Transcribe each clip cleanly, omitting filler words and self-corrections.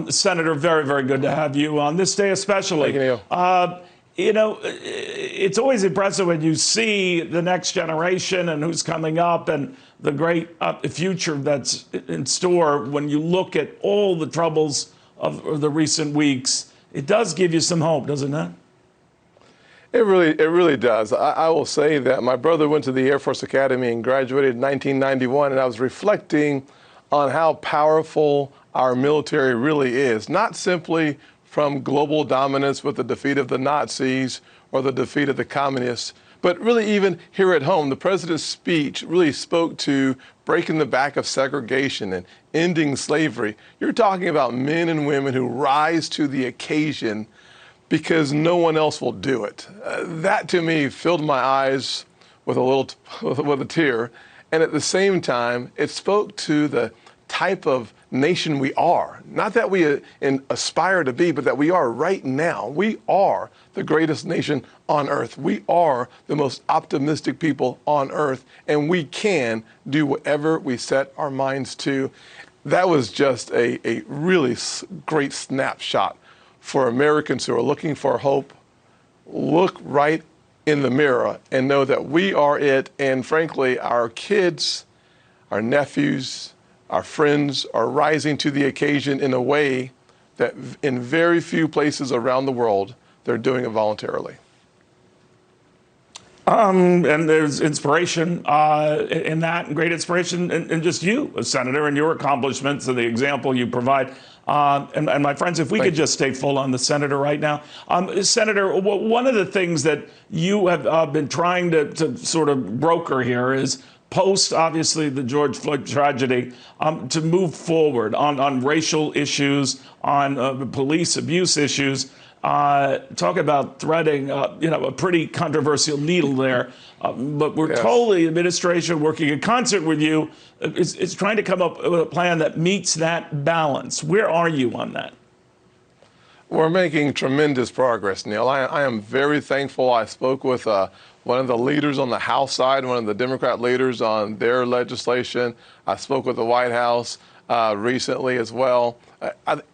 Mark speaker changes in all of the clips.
Speaker 1: Senator, very, very good to have you on this day especially.
Speaker 2: Thank you, Neil.
Speaker 1: It's always impressive when you see the next generation and who's coming up and the great future that's in store. When you look at all the troubles of the recent weeks, it does give you some hope, doesn't it?
Speaker 2: It really does. I will say that my brother went to the Air Force Academy and graduated in 1991, and I was reflecting on how powerful our military really is, not simply from global dominance with the defeat of the Nazis or the defeat of the communists, but really even here at home. The president's speech really spoke to breaking the back of segregation and ending slavery. You're talking about men and women who rise to the occasion because no one else will do it. That to me filled my eyes with a tear. And at the same time, it spoke to the type of nation we are. Not that we aspire to be, but that we are right now. We are the greatest nation on earth. We are the most optimistic people on earth, and we can do whatever we set our minds to. That was just a really great snapshot for Americans who are looking for hope. Look right in the mirror and know that we are it. And frankly, our kids, our nephews, our friends are rising to the occasion in a way that in very few places around the world, they're doing it voluntarily.
Speaker 1: And there's inspiration in that, and great inspiration in just you, a senator, and your accomplishments and the example you provide. And my friends, if we could just stay full on the senator right now. Senator, one of the things that you have been trying to sort of broker here is post, obviously, the George Floyd tragedy, to move forward on racial issues, on police abuse issues. Talk about threading, a pretty controversial needle there. But we're told the administration, working in concert with you, is trying to come up with a plan that meets that balance. Where are you on that?
Speaker 2: We're making tremendous progress, Neil. I am very thankful. I spoke with one of the leaders on the House side, one of the Democrat leaders on their legislation. I spoke with the White House recently as well.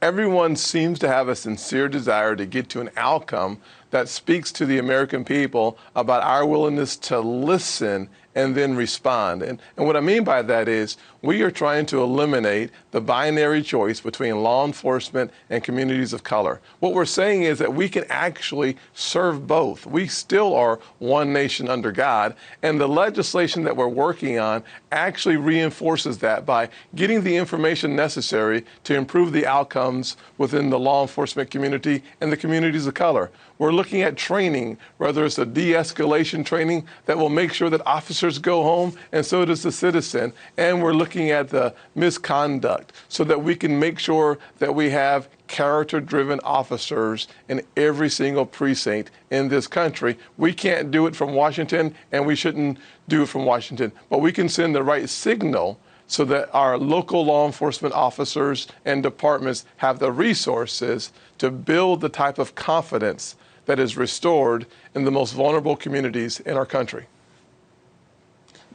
Speaker 2: Everyone seems to have a sincere desire to get to an outcome that speaks to the American people about our willingness to listen and then respond. And what I mean by that is we are trying to eliminate the binary choice between law enforcement and communities of color. What we're saying is that we can actually serve both. We still are one nation under God, and the legislation that we're working on actually reinforces that by getting the information necessary to improve the outcomes within the law enforcement community and the communities of color. We're looking at training, whether it's a de-escalation training that will make sure that officers go home and so does the citizen. And we're looking at the misconduct so that we can make sure that we have character-driven officers in every single precinct in this country. We can't do it from Washington, and we shouldn't do it from Washington, but we can send the right signal so that our local law enforcement officers and departments have the resources to build the type of confidence that is restored in the most vulnerable communities in our country.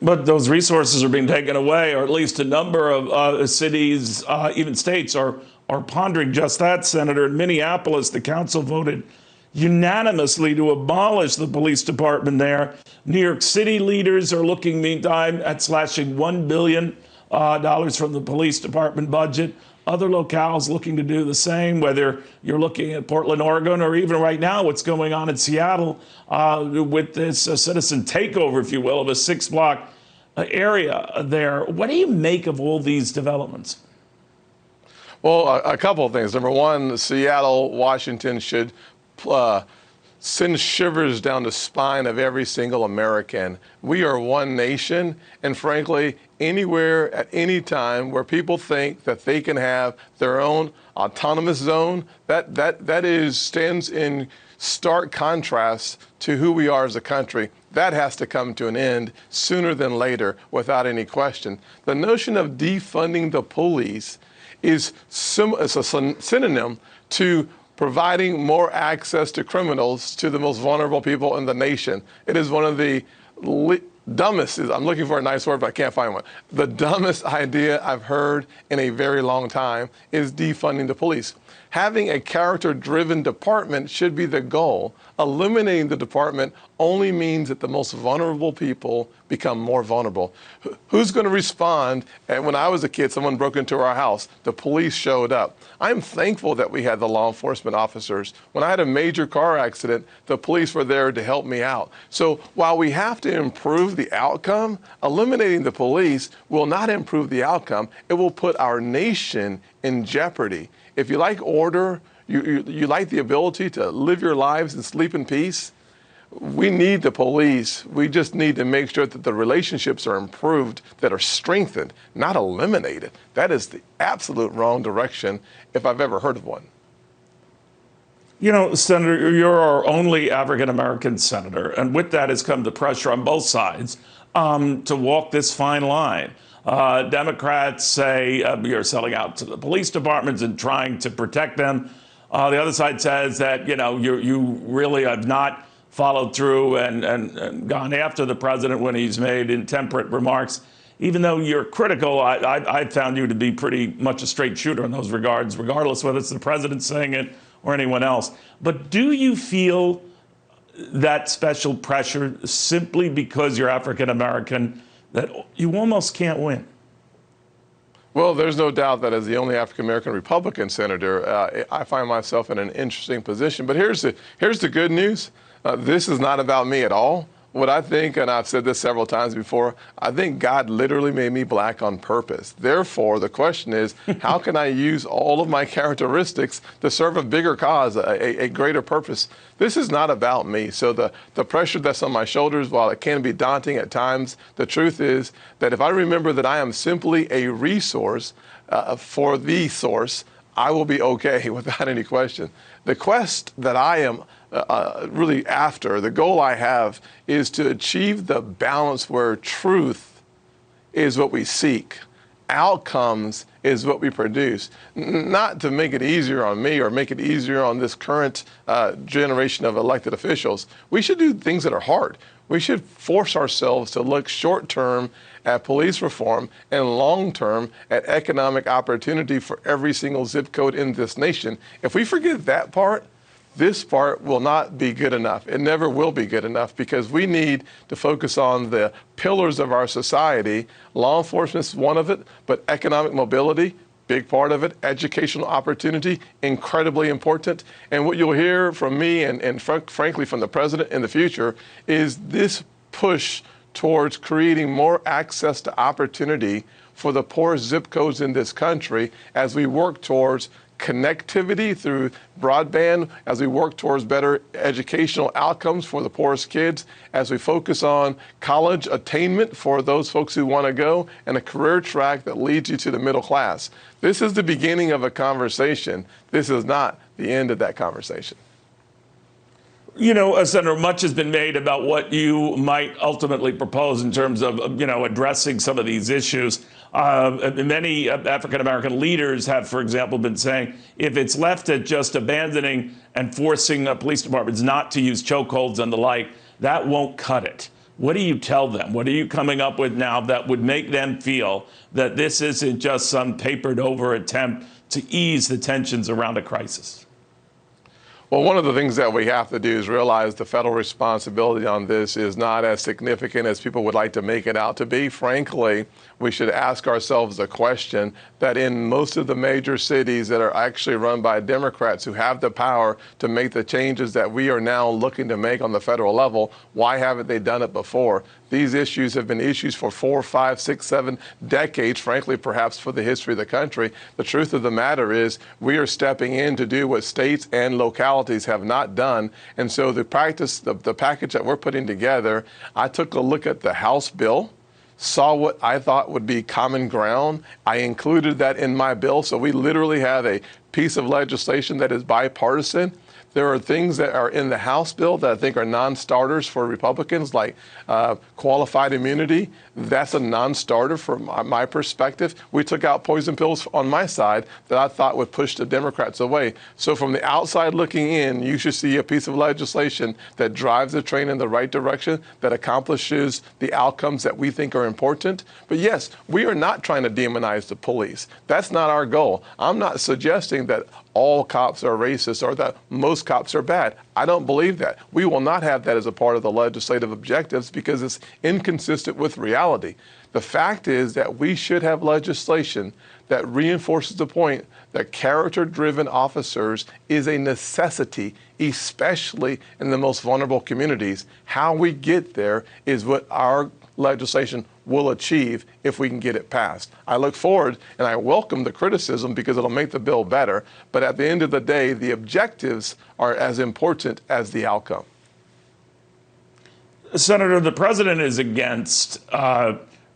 Speaker 1: But those resources are being taken away, or at least a number of cities, even states, are pondering just that, Senator. In Minneapolis, the council voted unanimously to abolish the police department there. New York City leaders are looking, meantime, at slashing $1 billion from the police department budget. Other locales looking to do the same, whether you're looking at Portland, Oregon, or even right now what's going on in Seattle with this citizen takeover, if you will, of a 6-block area there. What do you make of all these developments?
Speaker 2: Well, a couple of things. Number one, Seattle, Washington should send shivers down the spine of every single American. We are one nation, and frankly, anywhere at any time where people think that they can have their own autonomous zone, that stands in stark contrast to who we are as a country. That has to come to an end sooner than later, without any question. The notion of defunding the police is a synonym to providing more access to criminals to the most vulnerable people in the nation. It is one of the dumbest is, I'm looking for a nice word, but I can't find one. The dumbest idea I've heard in a very long time is defunding the police. Having a character-driven department should be the goal. Eliminating the department only means that the most vulnerable people become more vulnerable. Who's going to respond? And when I was a kid, someone broke into our house. The police showed up. I'm thankful that we had the law enforcement officers. When I had a major car accident, the police were there to help me out. So while we have to improve the outcome, eliminating the police will not improve the outcome. It will put our nation in jeopardy. If you like order, you like the ability to live your lives and sleep in peace, we need the police. We just need to make sure that the relationships are improved, that are strengthened, not eliminated. That is the absolute wrong direction if I've ever heard of one.
Speaker 1: You know, Senator, you're our only African-American senator, and with that has come the pressure on both sides to walk this fine line. Democrats say you're selling out to the police departments and trying to protect them. The other side says that, you know, you really have not followed through and gone after the president when he's made intemperate remarks. Even though you're critical, I found you to be pretty much a straight shooter in those regards, regardless whether it's the president saying it or anyone else. But do you feel that special pressure simply because you're African-American that you almost can't win?
Speaker 2: Well, there's no doubt that as the only African-American Republican senator, I find myself in an interesting position. But here's the good news. This is not about me at all. What I think, and I've said this several times before, I think God literally made me black on purpose. Therefore, the question is, how can I use all of my characteristics to serve a bigger cause, a greater purpose? This is not about me. So the pressure that's on my shoulders, while it can be daunting at times, the truth is that if I remember that I am simply a resource for the source, I will be okay without any question. The quest that I am really after, the goal I have, is to achieve the balance where truth is what we seek, outcomes is what we produce. Not to make it easier on me or make it easier on this current generation of elected officials. We should do things that are hard. We should force ourselves to look short-term at police reform and long-term at economic opportunity for every single zip code in this nation. If we forget that part, this part will not be good enough. It never will be good enough because we need to focus on the pillars of our society. Law enforcement is one of it, but economic mobility, big part of it. Educational opportunity, incredibly important. And what you'll hear from me and frankly from the president in the future is this push towards creating more access to opportunity for the poorest zip codes in this country as we work towards connectivity through broadband, as we work towards better educational outcomes for the poorest kids, as we focus on college attainment for those folks who want to go, and a career track that leads you to the middle class. This is the beginning of a conversation. This is not the end of that conversation.
Speaker 1: You know, Senator, much has been made about what you might ultimately propose in terms of, you know, addressing some of these issues. Many African-American leaders have, for example, been saying if it's left at just abandoning and forcing police departments not to use chokeholds and the like, that won't cut it. What do you tell them? What are you coming up with now that would make them feel that this isn't just some papered over attempt to ease the tensions around a crisis?
Speaker 2: Well, one of the things that we have to do is realize the federal responsibility on this is not as significant as people would like to make it out to be. Frankly, we should ask ourselves a question that in most of the major cities that are actually run by Democrats who have the power to make the changes that we are now looking to make on the federal level, why haven't they done it before? These issues have been issues for 4, 5, 6, 7 decades, frankly, perhaps for the history of the country. The truth of the matter is we are stepping in to do what states and localities have not done. And so the package that we're putting together, I took a look at the House bill, saw what I thought would be common ground. I included that in my bill. So we literally have a piece of legislation that is bipartisan There are things that are in the House bill that I think are non-starters for Republicans, like qualified immunity. That's a non-starter from my perspective. We took out poison pills on my side that I thought would push the Democrats away. So from the outside looking in, you should see a piece of legislation that drives the train in the right direction, that accomplishes the outcomes that we think are important. But yes, we are not trying to demonize the police. That's not our goal. I'm not suggesting that all cops are racist or that most cops are bad. I don't believe that. We will not have that as a part of the legislative objectives because it's inconsistent with reality. The fact is that we should have legislation that reinforces the point that character-driven officers is a necessity, especially in the most vulnerable communities. How we get there is what our legislation will achieve if we can get it passed. I look forward and I welcome the criticism because it'll make the bill better. But at the end of the day, the objectives are as important as the outcome.
Speaker 1: Senator, the president is against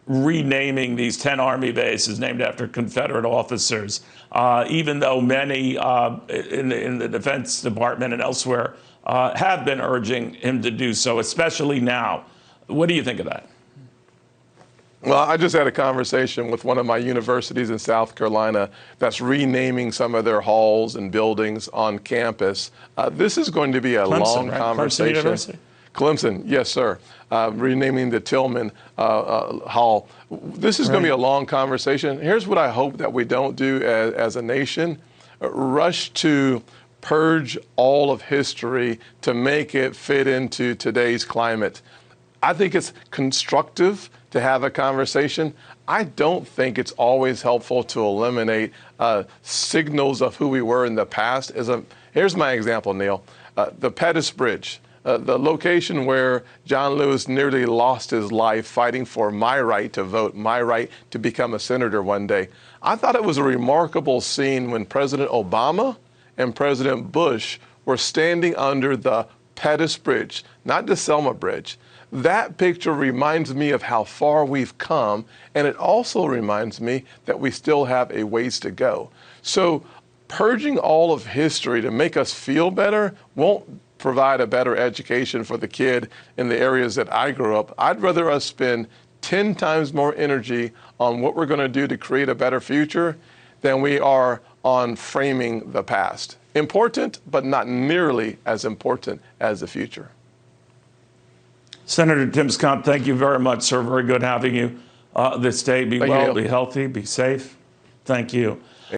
Speaker 1: renaming these 10 Army bases named after Confederate officers, even though many in the Defense Department and elsewhere have been urging him to do so, especially now. What do you think of that?
Speaker 2: Well, I just had a conversation with one of my universities in South Carolina that's renaming some of their halls and buildings on campus. This is going to be a long conversation.
Speaker 1: Clemson University?
Speaker 2: Clemson, yes, sir. Renaming the Tillman Hall. This is going to be a long conversation. Here's what I hope that we don't do as a nation. Rush to purge all of history to make it fit into today's climate. I think it's constructive to have a conversation. I don't think it's always helpful to eliminate signals of who we were in the past. Here's my example, Neil. The Pettus Bridge, the location where John Lewis nearly lost his life fighting for my right to vote, my right to become a senator one day. I thought it was a remarkable scene when President Obama and President Bush were standing under the Pettus Bridge, not the Selma Bridge. That picture reminds me of how far we've come, and it also reminds me that we still have a ways to go. So purging all of history to make us feel better won't provide a better education for the kid in the areas that I grew up. I'd rather us spend 10 times more energy on what we're going to do to create a better future than we are on framing the past. Important, but not nearly as important as the future.
Speaker 1: Senator Tim Scott, thank you very much, sir. Very good having you this day. Be well, be healthy, be safe. Thank you.